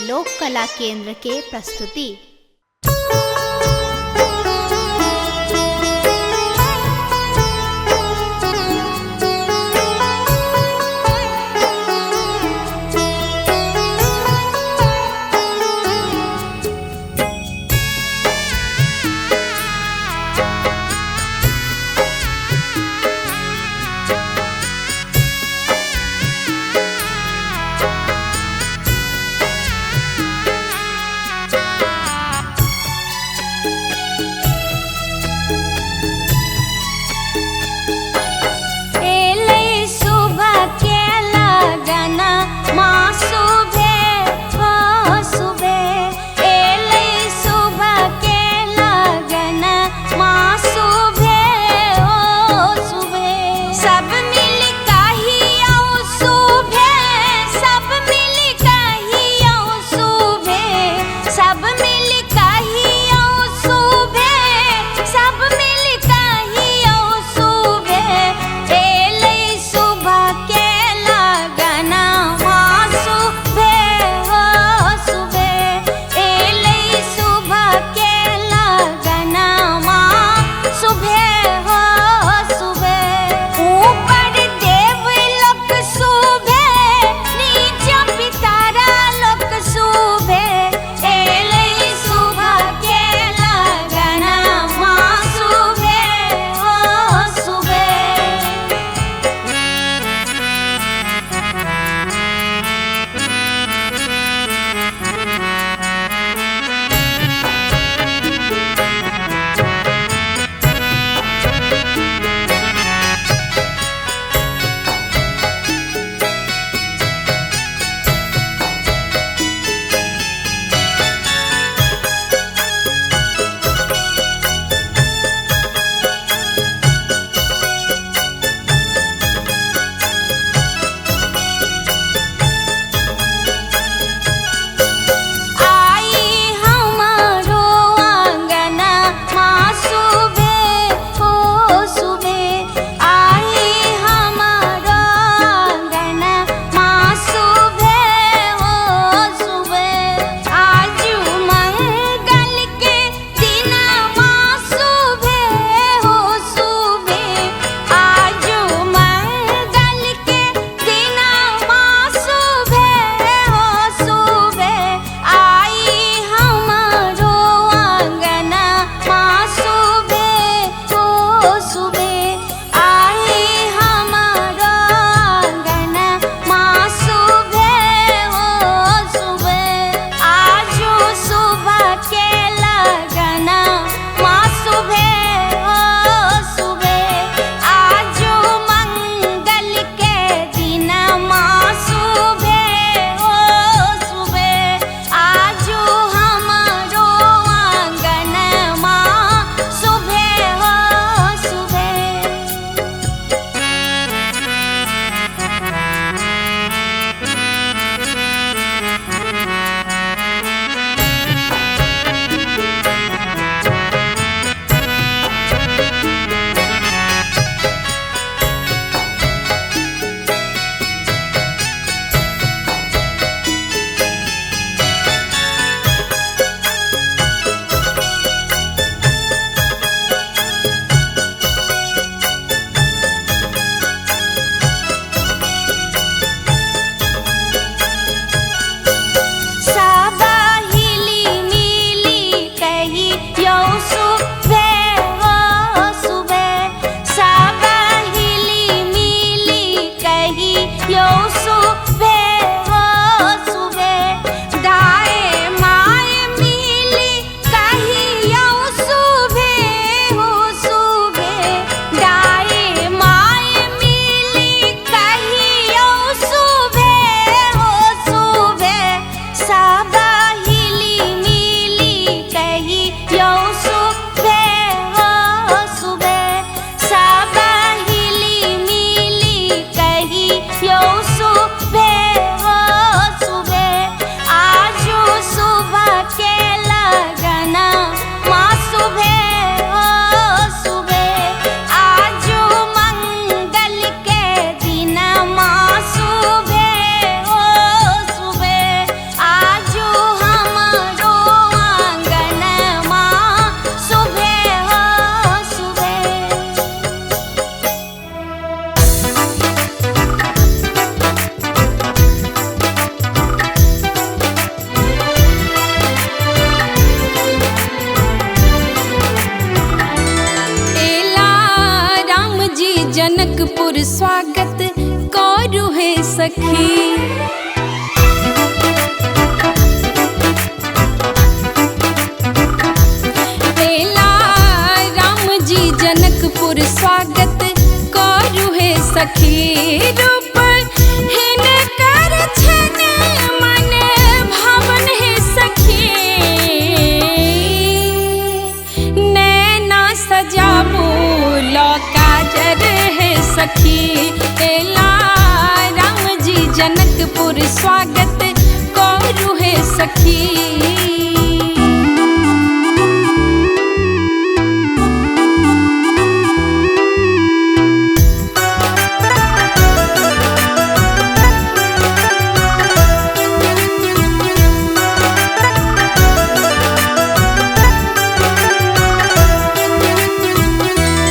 लोक कला केंद्र के प्रस्तुति। सुबह के लगना मासू स्वागत करू है सखी।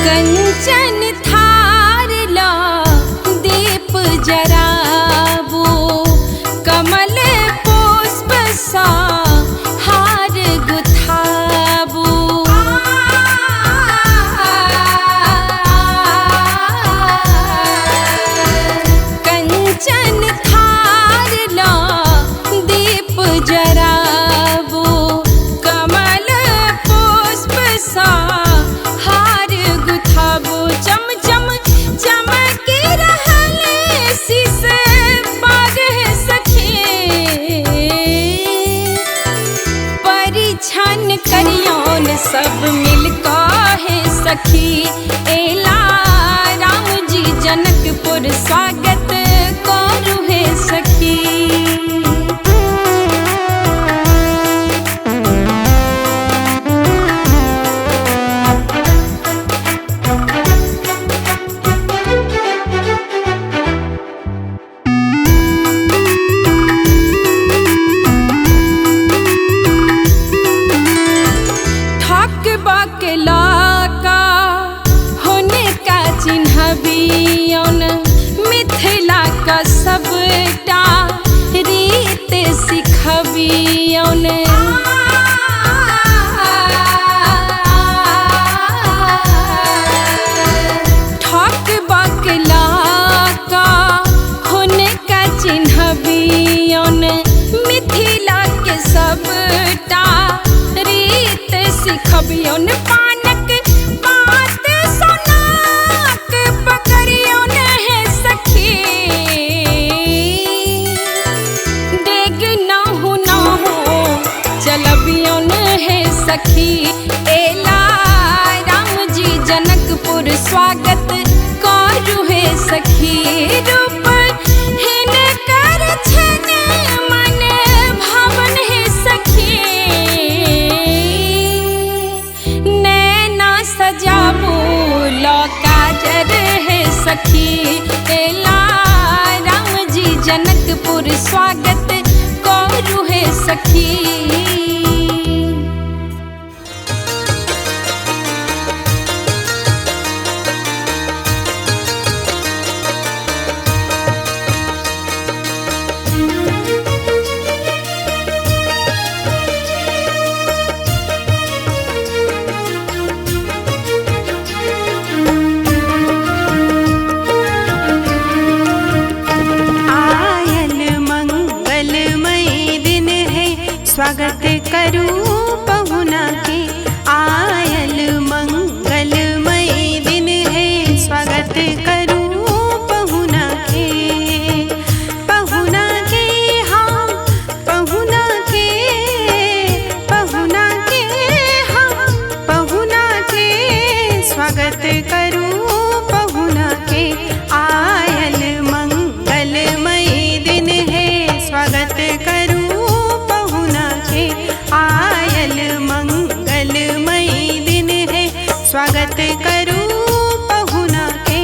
कंचन थार ला दीप जराबो, कमल पुष्प सा हार गुथाबो। कंचन थार ला दीप जराबो, कमल पुष्प सा हार गुथाबो। चम चम चमक रहले शीश बाग है सखी, परिछन करियौन सब मिलका है सखी। एला राम जी जनकपुर स्वागत करू है सखी। बकला होने का चिन्हबियौन, मिथिला का सबटा रीत सिखबियौन। ठक बकला का होने का चिन्हबियौन, मिथिला के सबटा रीत सिखबियौन। पानक बात सोनाक पकड़ियौन है सखी, डेग नाहु चलबियौन है सखी। एला राम जी जनकपुर स्वागत करू है सखी। रूप हिनकर छन मन भावन है सखी, सजाबो काजर है सखी। एला राम जी जनकपुर स्वागत करू है सखी। स्वागत करूं पहुना के, आयल मंगलमय दिन है। स्वागत करूं पहुना के, पहुना के हाँ पहुना के, पहुना के हाँ पहुना के। स्वागत करूं पहुना के, आयल मंगलमय दिन है। स्वागत करूं आयल मंगलमय दिन है। स्वागत करूं पहुना के।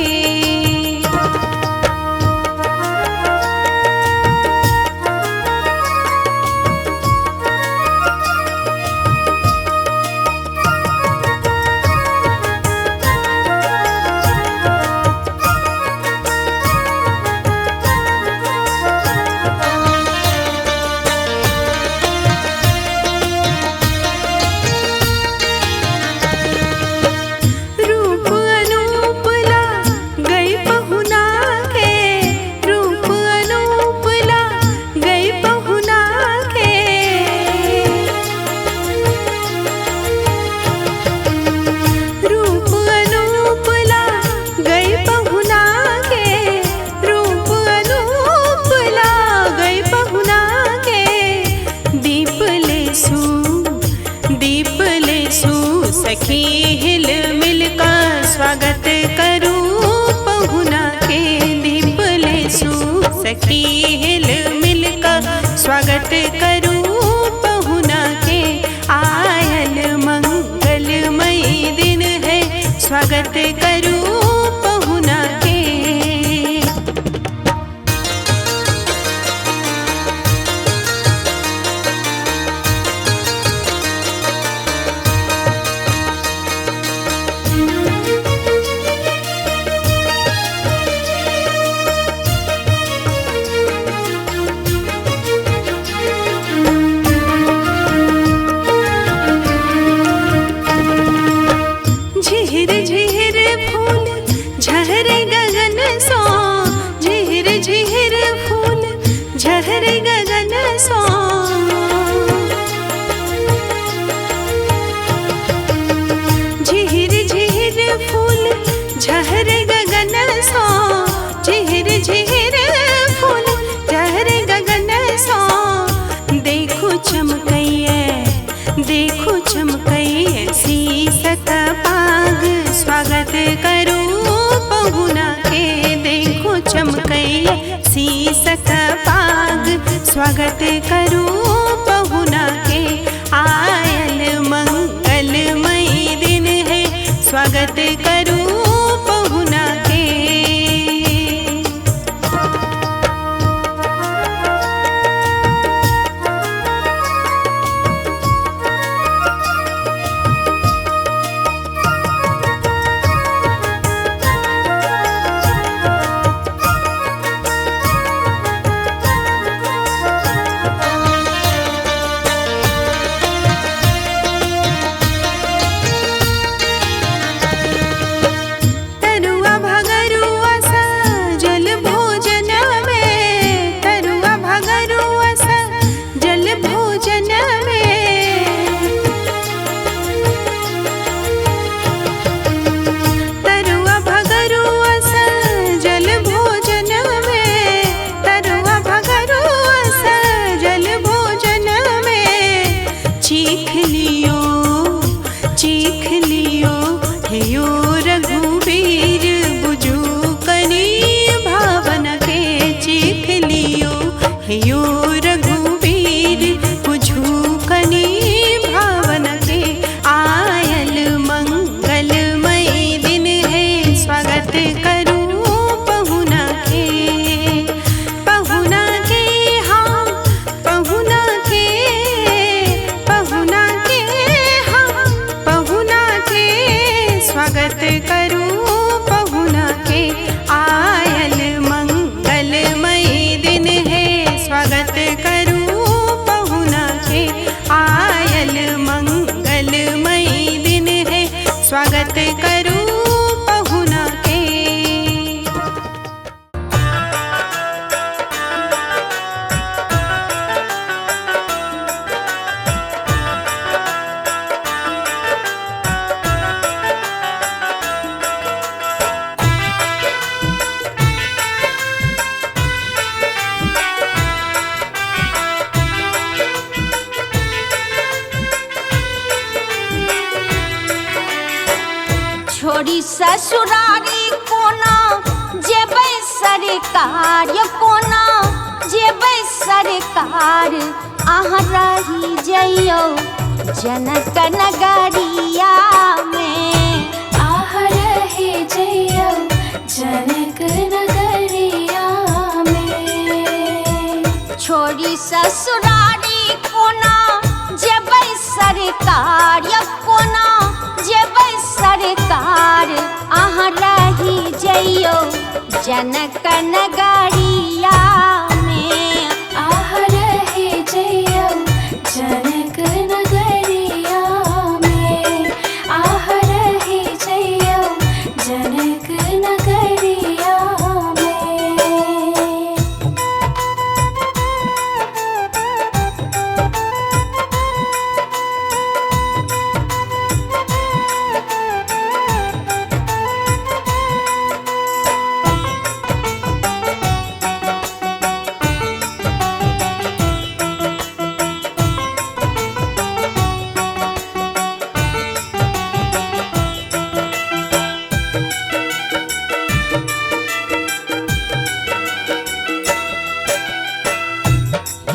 सखी हिल मिल का स्वागत करूं पहुना के। दीप ले सू सखी हिल मिल का करूं पहुना के। आयल मंगलमयी दिन है, स्वागत करूं पहुना के। झिहिर झिहिर फूल झहरे गगन सो, झिहिर झिहिर फूल झहरे गगन सो। झिहिर झिहिर फूल झहरे गगन सो, झिहिर झिहिर फूल झहरे गगन सो। देखो चमकैये, देखो चमकैये शीसक पाग, स्वागत करूं पहुना के। देखो चमकैये शीसक पाग, स्वागत करूं पहुना के। आयल मंगलमयी दिन है, स्वागत करूं पहुना के। तरुआ भगरुआ सजल भोजन में, तरुआ भगरुआ सजल भोजन में। तरुआ भगरुआ सजल भोजन में, तरुआ भगरुआ सजल भोजन में। चीख लियो, चीख लियो हे यो रघुवीर बुझू कनी भावना के। चीख लियो हे यो रघुवीर बुझू कनी भावना के। आयल मंगलमयी दिन है, स्वागत करूं पहुना के। पहुना के हाँ पहुना के, पहुना के हाँ पहुना के। स्वागत करूं पहुना के। आयल मंगलमयी दिन है, स्वागत करूं पहुना के। आयल मंगलमयी दिन है, स्वागत करूं पहुना के। छोड़ी ससुरारी कोना जेबै सरकार, कोना जेबै सरकार। अहाँ रही जइयो जनक नगरिया में, आह रहे जइयो जनक नगरिया में। छोड़ी ससुरारी कोना जेबै सरकार, कोना जेबै सरकार। अहाँ रही जइयो जनक नगरिया में, आह रहे जइयो जनक नगरिया में। आह रहे जइयो जनक नगरिया में।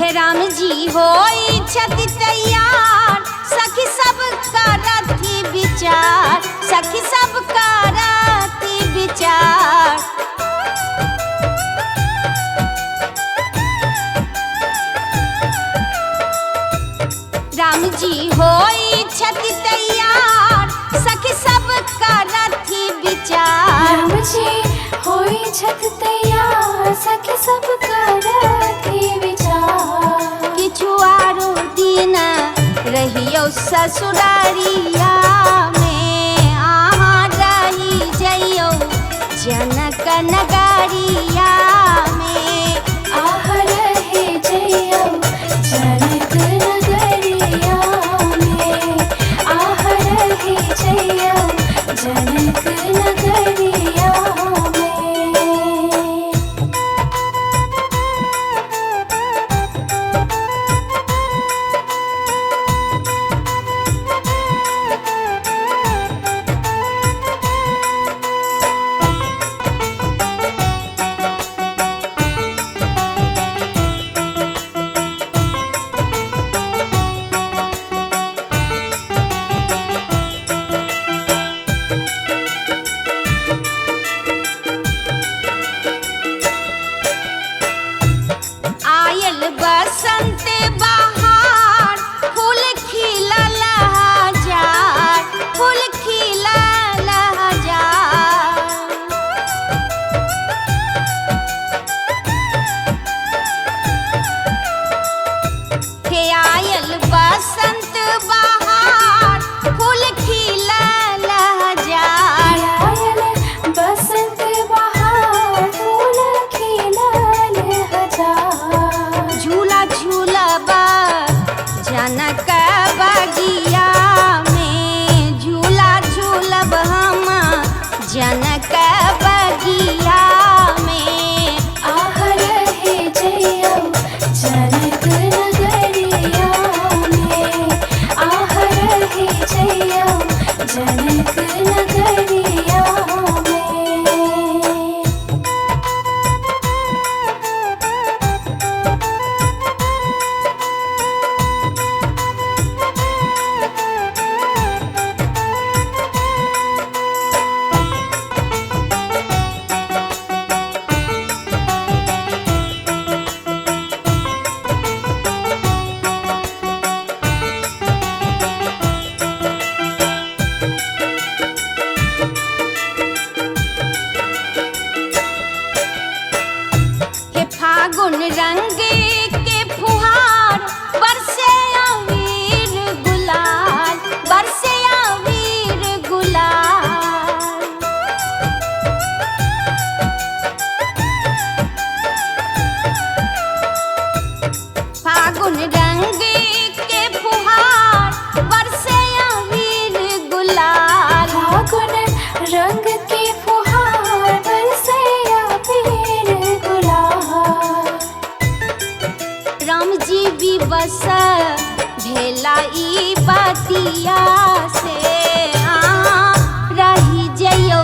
हे राम जी होई छति तैयार सखी सब करती विचार सखी सब करती विचार राम जी होई छति तैयार सखी सब करती विचार राम जी होई छत तैयार सखी सब करती विचार किछु आरो दिन रहियो ससुरारिया में आहाँ रही जइयो जनक नगरिया में आह रहे जइयो जनक नगरिया में आह रहे जइयो जनक नगरिया में आयल बसंत बहार फूल खिलल हजार फूल खिलल हजार हे आयल बसंत बहार फूल खिलल हजार आयल बसंत बहार फूल खिलल हजार झूला झूलब जनक बगिया में झूला झूलब हम जनक बगिया में आह रहे जइयो जनक नगरिया में आह रहे जइयो जनक नगरिया में हे फागुन रंग के फुहार बरसे अबीर गुलाल बरसे अबीर गुलाल फागुन रंग के फुहार बरसे अबीर गुलाल फागुन रंग के फुहार बरसे अबीर गुलाल राम जी भी बस भेला ई बतिया से रही जइयो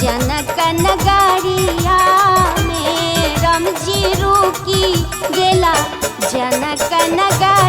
जनक नगरिया में राम जी रुकी गेला जनक नगरिया